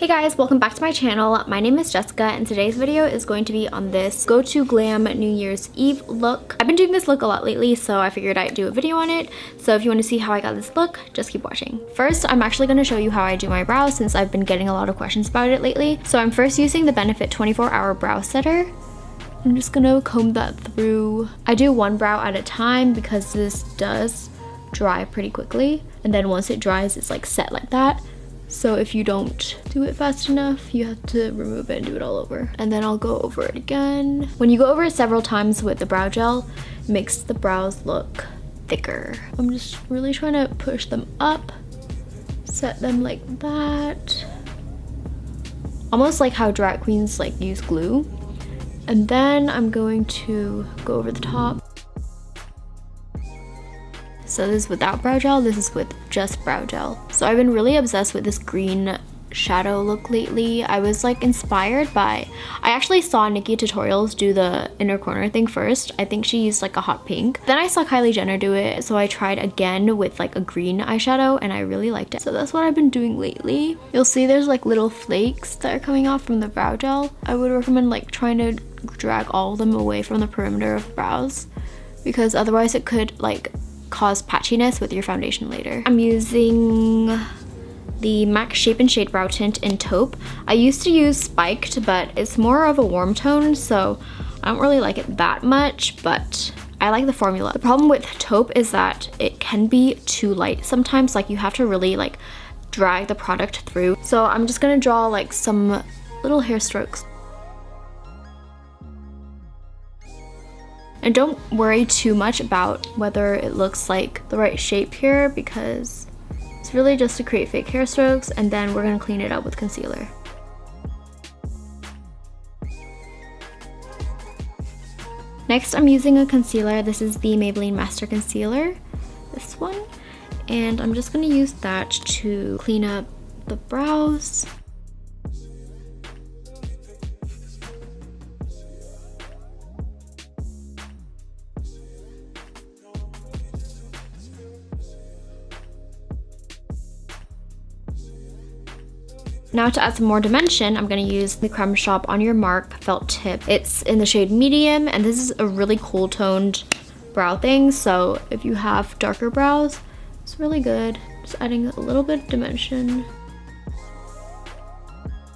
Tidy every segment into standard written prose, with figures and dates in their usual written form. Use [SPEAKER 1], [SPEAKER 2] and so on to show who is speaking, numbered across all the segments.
[SPEAKER 1] Hey guys, welcome back to my channel. My name is Jessica and today's video is going to be on this Go To Glam New Year's Eve look. I've been doing this look a lot lately, so I figured I'd do a video on it. So if you want to see how I got this look, just keep watching. First, I'm actually going to show you how I do my brows since I've been getting a lot of questions about it lately. So I'm first using the Benefit 24-Hour Brow Setter. I'm just gonna comb that through. I do one brow at a time because this does dry pretty quickly. And then once it dries, it's like set like that. So if you don't do it fast enough, you have to remove it and do it all over. And then I'll go over it again. When you go over it several times with the brow gel, it makes the brows look thicker. I'm just really trying to push them up, set them like that. Almost like how drag queens like use glue. And then I'm going to go over the top. So this is without brow gel, this is with just brow gel. So I've been really obsessed with this green shadow look lately. I was like inspired by, I actually saw Nikki Tutorials do the inner corner thing first. I think she used like a hot pink. Then I saw Kylie Jenner do it, so I tried again with like a green eyeshadow and I really liked it. So that's what I've been doing lately. You'll see there's like little flakes that are coming off from the brow gel. I would recommend like trying to drag all of them away from the perimeter of the brows because otherwise it could like cause patchiness with your foundation later. I'm using the MAC Shape and Shade Brow Tint in Taupe. I used to use Spiked, but it's more of a warm tone, so I don't really like it that much, but I like the formula. The problem with Taupe is that it can be too light sometimes, like you have to really like drag the product through. So I'm just gonna draw like some little hair strokes. And don't worry too much about whether it looks like the right shape here because it's really just to create fake hair strokes, and then we're gonna clean it up with concealer. Next, I'm using a concealer. This is the Maybelline Master Concealer, this one. And I'm just gonna use that to clean up the brows. Now to add some more dimension, I'm gonna use the Creme Shop On Your Mark felt tip. It's in the shade medium, and this is a really cool toned brow thing, so if you have darker brows, it's really good. Just adding a little bit of dimension.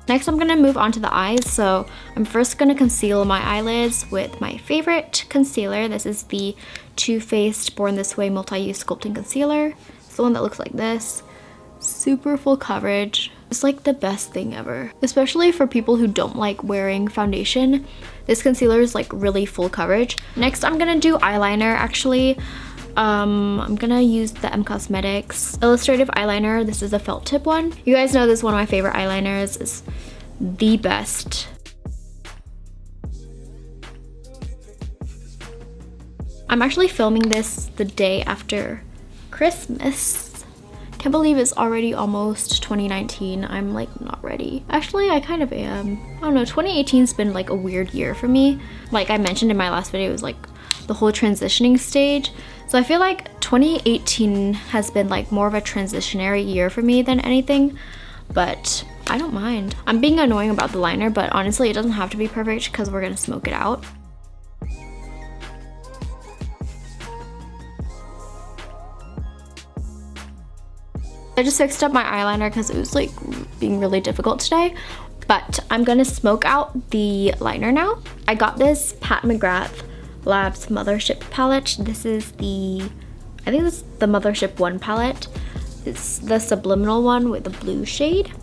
[SPEAKER 1] Next, I'm gonna move on to the eyes, so I'm first gonna conceal my eyelids with my favorite concealer. This is the Too Faced Born This Way Multi-Use Sculpting Concealer. It's the one that looks like this. Super full coverage. It's like the best thing ever, especially for people who don't like wearing foundation. This concealer is like really full coverage. Next, I'm gonna do eyeliner actually. I'm gonna use the M Cosmetics Illustrative Eyeliner. This is a felt tip one. You guys know this is one of my favorite eyeliners. It's the best. I'm actually filming this the day after Christmas. Can't believe it's already almost 2019. I'm like not ready. Actually, I kind of am. I don't know, 2018's been like a weird year for me. Like I mentioned in my last video, it was like the whole transitioning stage. So I feel like 2018 has been like more of a transitionary year for me than anything, but I don't mind. I'm being annoying about the liner, but honestly, it doesn't have to be perfect because we're gonna smoke it out. I just fixed up my eyeliner because it was like being really difficult today, but I'm gonna smoke out the liner now. I got this Pat McGrath Labs Mothership palette. This is the, I think this is the Mothership 1 palette. It's the subliminal one with the blue shade.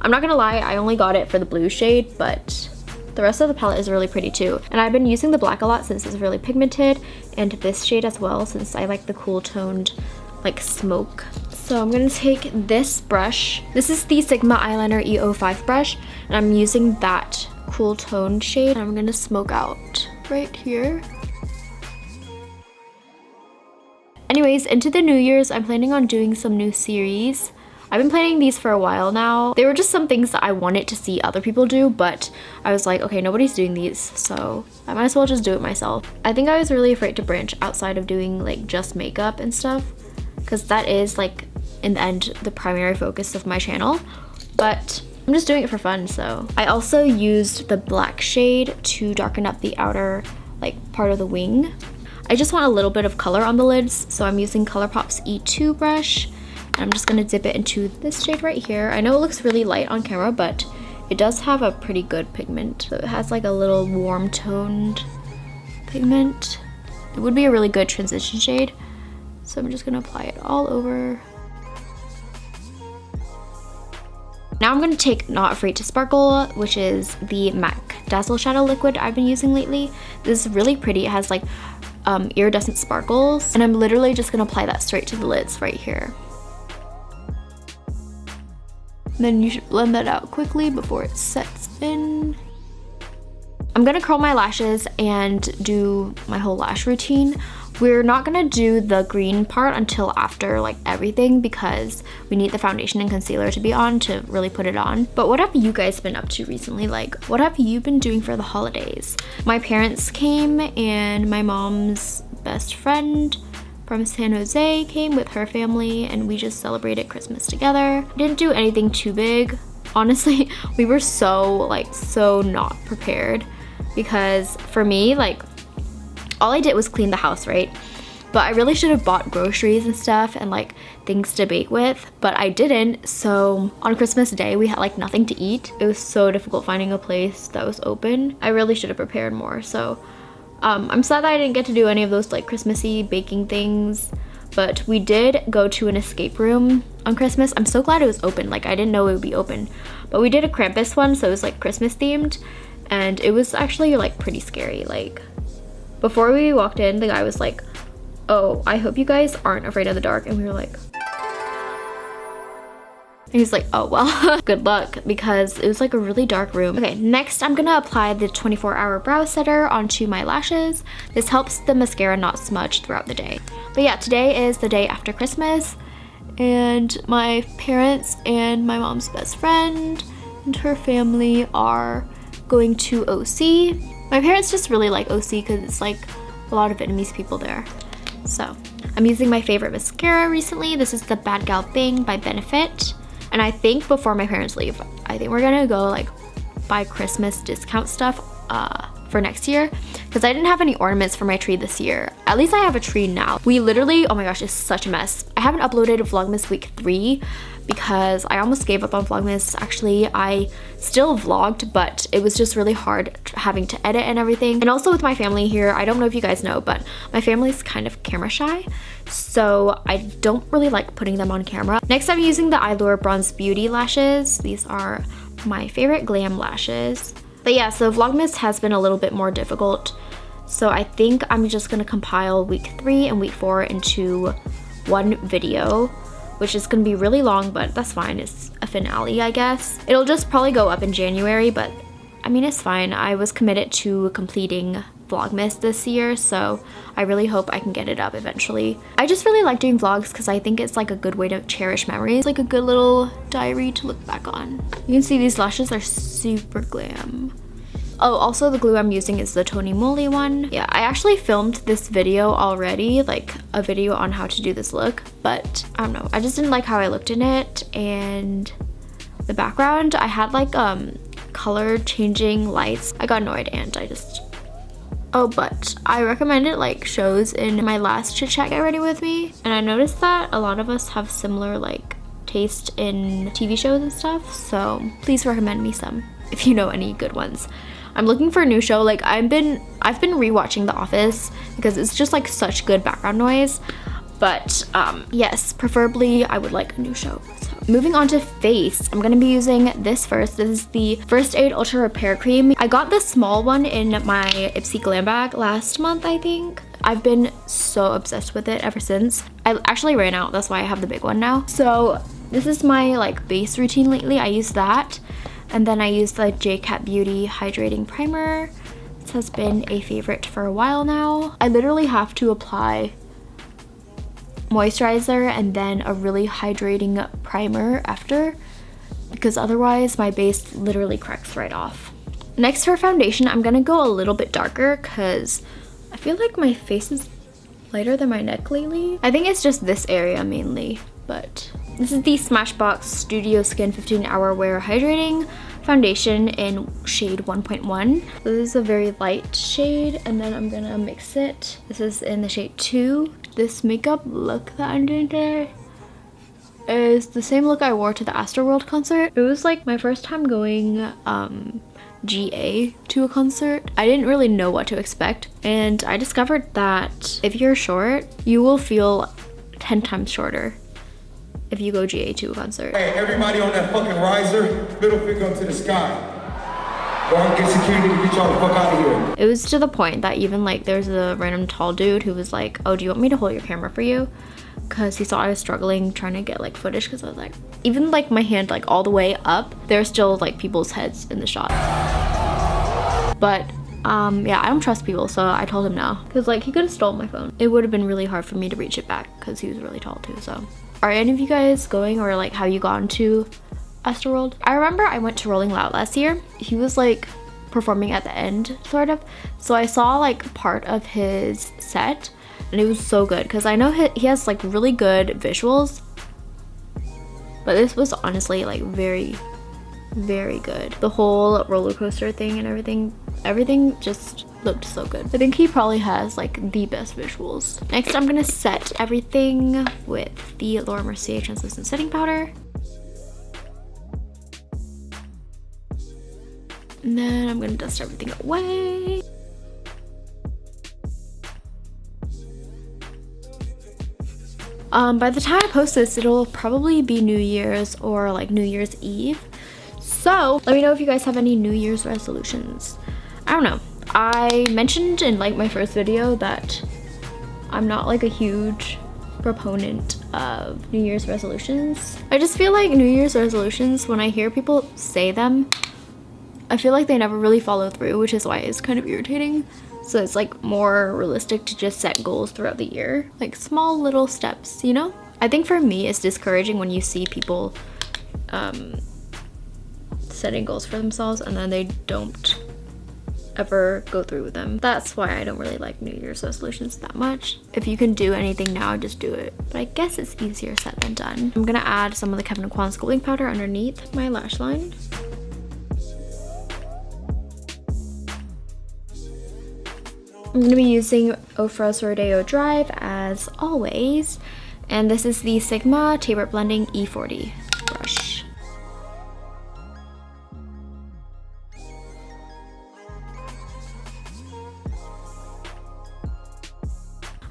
[SPEAKER 1] I'm not gonna lie, I only got it for the blue shade, but the rest of the palette is really pretty too. And I've been using the black a lot since it's really pigmented, and this shade as well since I like the cool toned like smoke. So I'm gonna take this brush. This is the Sigma Eyeliner E05 brush, and I'm using that cool toned shade. And I'm gonna smoke out right here. Anyways, into the New Year's, I'm planning on doing some new series. I've been planning these for a while now. They were just some things that I wanted to see other people do, but I was like, okay, nobody's doing these, so I might as well just do it myself. I think I was really afraid to branch outside of doing like just makeup and stuff, because that is like in the end the primary focus of my channel. But I'm just doing it for fun, so. I also used the black shade to darken up the outer like part of the wing. I just want a little bit of color on the lids, so I'm using ColourPop's E2 brush. And I'm just gonna dip it into this shade right here. I know it looks really light on camera, but it does have a pretty good pigment. So it has like a little warm toned pigment. It would be a really good transition shade. So I'm just gonna apply it all over. Now I'm gonna take Not Afraid to Sparkle, which is the MAC Dazzle Shadow liquid I've been using lately. This is really pretty. It has like iridescent sparkles, and I'm literally just gonna apply that straight to the lids right here. Then you should blend that out quickly before it sets in. I'm gonna curl my lashes and do my whole lash routine. We're not gonna do the green part until after like everything because we need the foundation and concealer to be on to really put it on. But what have you guys been up to recently? Like, what have you been doing for the holidays? My parents came and my mom's best friend from San Jose came with her family, and we just celebrated Christmas together. Didn't do anything too big. Honestly, we were so not prepared because for me, like, all I did was clean the house, right? But I really should have bought groceries and stuff and like things to bake with, but I didn't. So on Christmas Day, we had like nothing to eat. It was so difficult finding a place that was open. I really should have prepared more. So I'm sad that I didn't get to do any of those like Christmassy baking things, but we did go to an escape room on Christmas. I'm so glad it was open. Like, I didn't know it would be open, but we did a Krampus one, so it was like Christmas themed, and it was actually like pretty scary. Like, before we walked in, the guy was like, "Oh, I hope you guys aren't afraid of the dark," and we were like, and he's like, "Oh, well, good luck," because it was like a really dark room. Okay, next I'm gonna apply the 24-hour brow setter onto my lashes. This helps the mascara not smudge throughout the day. But yeah, today is the day after Christmas, and my parents and my mom's best friend and her family are going to OC. My parents just really like OC because it's like a lot of Vietnamese people there. So I'm using my favorite mascara recently. This is the Bad Gal Bang by Benefit. And I think before my parents leave, I think we're gonna go like buy Christmas discount stuff for next year, because I didn't have any ornaments for my tree this year. At least I have a tree now. We literally, oh my gosh, it's such a mess. I haven't uploaded Vlogmas week 3 because I almost gave up on Vlogmas. Actually, I still vlogged, but it was just really hard having to edit and everything. And also with my family here, I don't know if you guys know, but my family's kind of camera shy, so I don't really like putting them on camera. Next, I'm using the Eyelure Bronze Beauty lashes. These are my favorite glam lashes. But yeah, so Vlogmas has been a little bit more difficult, so I think I'm just gonna compile week 3 and week 4 into one video, which is gonna be really long, but that's fine. It's a finale, I guess. It'll just probably go up in January, but I mean, it's fine. I was committed to completing Vlogmas this year, so I really hope I can get it up eventually. I just really like doing vlogs because I think it's like a good way to cherish memories, like a good little diary to look back on. You can see these lashes are super glam. Oh, also the glue I'm using is the Tony Moly one. Yeah, I actually filmed this video already, like a video on how to do this look, but I don't know, I just didn't like how I looked in it, and the background, I had like color changing lights. I got annoyed and I just, oh, but I recommend it like shows in my last Chit Chat Get Ready With Me, and I noticed that a lot of us have similar like taste in TV shows and stuff, so please recommend me some if you know any good ones. I'm looking for a new show. Like, I've been rewatching The Office because it's just like such good background noise, but yes, preferably I would like a new show. So moving on to face, I'm gonna be using this first. This is the First Aid Ultra Repair Cream. I got the small one in my Ipsy Glam bag last month, I think. I've been so obsessed with it ever since. I actually ran out, that's why I have the big one now. So this is my like base routine lately. I use that, and then I use the J-Cat Beauty Hydrating Primer. This has been a favorite for a while now. I literally have to apply moisturizer and then a really hydrating primer after, because otherwise my base literally cracks right off. Next, for foundation, I'm gonna go a little bit darker because I feel like my face is lighter than my neck lately. I think it's just this area mainly. but this is the Smashbox Studio Skin 15-Hour Wear Hydrating Foundation in shade 1.1. So this is a very light shade, and then I'm gonna mix it. This is in the shade 2. This makeup look that I'm doing today is the same look I wore to the Astroworld concert. It was like my first time going GA to a concert. I didn't really know what to expect, and I discovered that if you're short, you will feel 10 times shorter if you go GA to a concert.
[SPEAKER 2] Hey, everybody on that fucking riser, middle finger up to the sky. Go and get security to get y'all the fuck out of here.
[SPEAKER 1] It was to the point that even like there's a random tall dude who was like, oh, do you want me to hold your camera for you? Because he saw I was struggling trying to get like footage, because I was like, even like my hand like all the way up, there's still like people's heads in the shot. But yeah, I don't trust people, so I told him no, because like he could have stolen my phone. It would have been really hard for me to reach it back because he was really tall too. So are any of you guys going, or like have you gone to Astroworld? I remember I went to Rolling Loud last year. He was like performing at the end sort of, so I saw like part of his set, and it was so good because I know he has like really good visuals, but this was honestly like very, very good. The whole roller coaster thing and everything just looked so good. I think he probably has like the best visuals. Next, I'm gonna set everything with the Laura Mercier translucent setting powder. And then I'm gonna dust everything away. By the time I post this, it'll probably be New Year's or like New Year's Eve. So let me know if you guys have any New Year's resolutions. I don't know. I mentioned in like my first video that I'm not like a huge proponent of New Year's resolutions. I just feel like New Year's resolutions, when I hear people say them, I feel like they never really follow through, which is why it's kind of irritating. So it's like more realistic to just set goals throughout the year, like small little steps, you know? I think for me it's discouraging when you see people setting goals for themselves and then they don't ever go through with them. That's why I don't really like New Year's resolutions that much. If you can do anything now, just do it. But I guess it's easier said than done. I'm gonna add some of the Kevyn Aucoin sculpting powder underneath my lash line. I'm gonna be using Ofra's Rodeo Drive as always, and this is the Sigma Taper Blending E40 brush.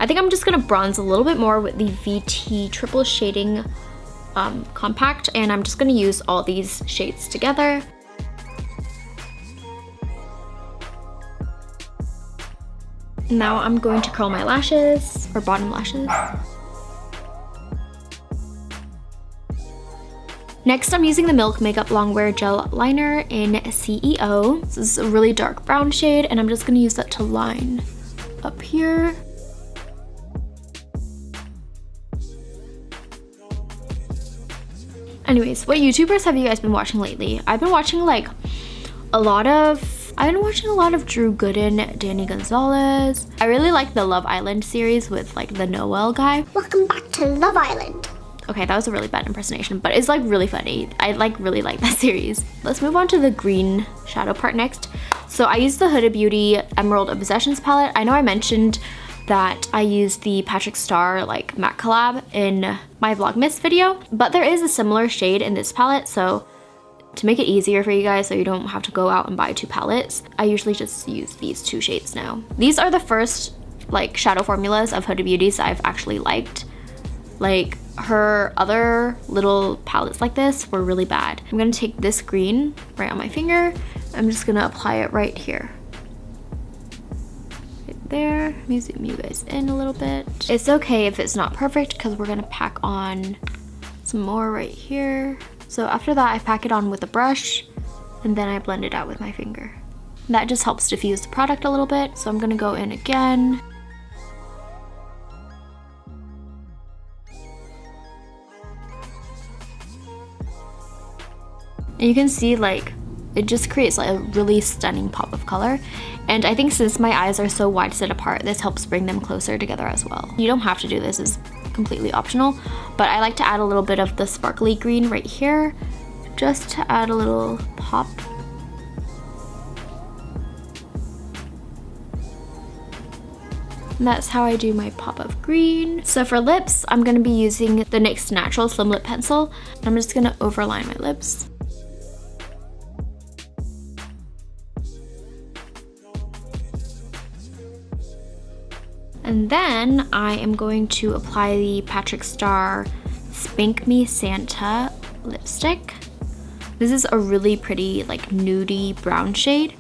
[SPEAKER 1] I think I'm just gonna bronze a little bit more with the VT Triple Shading Compact, and I'm just gonna use all these shades together. Now I'm going to curl my lashes, or bottom lashes. Next, I'm using the Milk Makeup Longwear Gel Liner in CEO. This is a really dark brown shade, and I'm just gonna use that to line up here. Anyways, what YouTubers have you guys been watching lately? I've been watching like a lot of Drew Gooden, Danny Gonzalez. I really like the Love Island series with like the Noel guy.
[SPEAKER 3] Welcome back to Love Island.
[SPEAKER 1] Okay, that was a really bad impersonation, but it's like really funny. I like really like that series. Let's move on to the green shadow part next. So I used the Huda Beauty Emerald Obsessions palette. I know I mentioned that I used the patrickstarrr like matte collab in my Vlogmas video, but there is a similar shade in this palette, so to make it easier for you guys so you don't have to go out and buy two palettes, I usually just use these two shades now. These are the first like shadow formulas of Huda Beauty's I've actually liked. Like her other little palettes like this were really bad. I'm gonna take this green right on my finger. I'm just gonna apply it right here. Right there. Let me zoom you guys in a little bit. It's okay if it's not perfect because we're gonna pack on some more right here. So after that, I pack it on with a brush and then I blend it out with my finger. That just helps diffuse the product a little bit. So I'm gonna go in again. And you can see like, it just creates like a really stunning pop of color. And I think since my eyes are so wide set apart, this helps bring them closer together as well. You don't have to do this, it's completely optional. But I like to add a little bit of the sparkly green right here, just to add a little pop. And that's how I do my pop of green. So for lips, I'm gonna be using the NYX Natural Slim Lip Pencil. I'm just gonna overline my lips. And then I am going to apply the Patrick Starrr Spank Me Santa lipstick. This is a really pretty, like, nudie brown shade.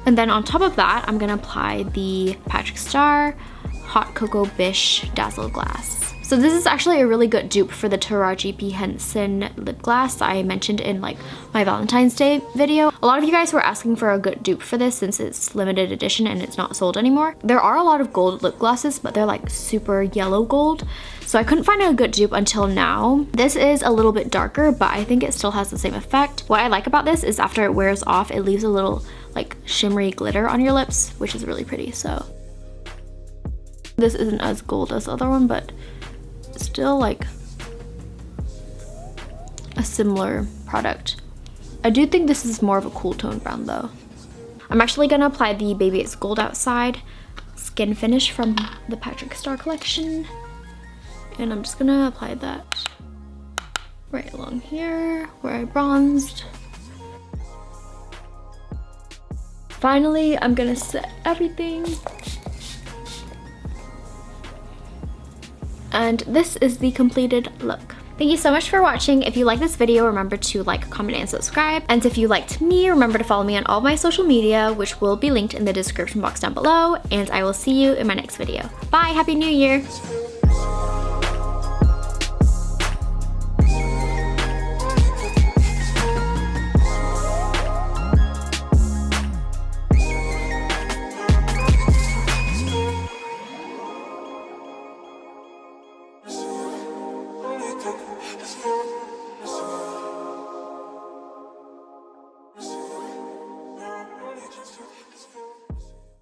[SPEAKER 1] And then on top of that, I'm gonna apply the Patrick Starrr Hot Cocoa Bish Dazzle Glass. So this is actually a really good dupe for the Taraji P. Henson lip glass I mentioned in like my Valentine's Day video. A lot of you guys were asking for a good dupe for this since it's limited edition and it's not sold anymore. There are a lot of gold lip glosses, but they're like super yellow gold. So I couldn't find a good dupe until now. This is a little bit darker, but I think it still has the same effect. What I like about this is after it wears off, it leaves a little like shimmery glitter on your lips, which is really pretty. So this isn't as gold as the other one, but still like a similar product. I do think this is more of a cool tone brown though. I'm actually gonna apply the Baby It's Gold Outside Skin Finish from the Patrick Starrr collection. And I'm just gonna apply that right along here where I bronzed. Finally, I'm gonna set everything. And this is the completed look. Thank you so much for watching. If you like this video, remember to like, comment, and subscribe. And if you liked me, remember to follow me on all my social media, which will be linked in the description box down below. And I will see you in my next video. Bye, Happy New Year!
[SPEAKER 2] It's